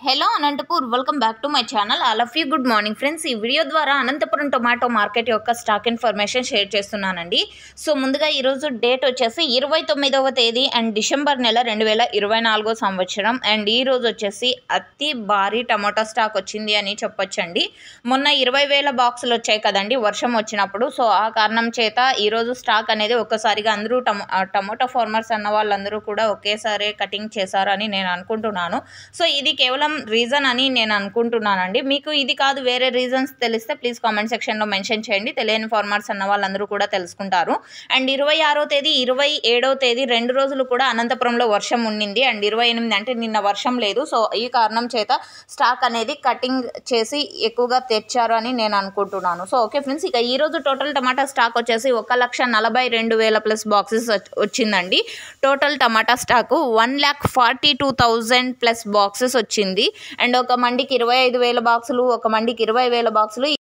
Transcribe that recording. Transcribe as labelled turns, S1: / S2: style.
S1: Hello Anantapur welcome back to my channel. All of you good morning friends. ఈ video ద్వారా Anantapuram tomato market యొక్క stock information share చేస్తున్నానండి. So ముందుగా ఈరోజు date వచ్చేసి 29వ తేదీ అండ్ డిసెంబర్ నెల 2024 సంవత్సరం. అండ్ ఈ రోజు వచ్చేసి అతి భారీ టమాటో స్టాక్ వచ్చింది అని చెప్పొచ్చండి. మొన్న 20,000 బాక్సులు వచ్చాయి కదండి వర్షం వచ్చినప్పుడు. సో ఆ కారణం చేత ఈరోజు స్టాక్ అనేది ఒక్కసారిగా అందరూ టమాటో ఫార్మర్స్ అన్న వాళ్ళందరూ కూడా ఒకేసారి కటింగ్ చేశారని నేను అనుకుంటున్నాను. సో ఇది కేవలం రీజన్ అని నేను అనుకుంటున్నానండి. మీకు ఇది కాదు వేరే రీజన్స్ తెలిస్తే ప్లీజ్ కామెంట్ సెక్షన్లో మెన్షన్ చేయండి. తెలియని ఫార్మర్స్ అన్న వాళ్ళందరూ కూడా తెలుసుకుంటారు. అండ్ 26వ తేదీ 27వ తేదీ 2 రోజులు కూడా అనంతపురంలో వర్షం ఉండింది. అండ్ 28 అంటే నిన్న వర్షం లేదు. సో ఈ కారణం చేత స్టాక్ అనేది కటింగ్ చేసి ఎక్కువగా తెచ్చారు అని నేను అనుకుంటున్నాను. సో ఓకే ఫ్రెండ్స్, ఇక ఈరోజు టోటల్ టమాటా స్టాక్ వచ్చేసి 1,42,000 ప్లస్ బాక్సెస్ వచ్చిందండి. టోటల్ టమాటా స్టాకు 1,42,000 ప్లస్ బాక్సెస్ వచ్చింది. అండ్ ఒక మండికి 25,000 బాక్సులు, ఒక మండికి 20,000 బాక్సులు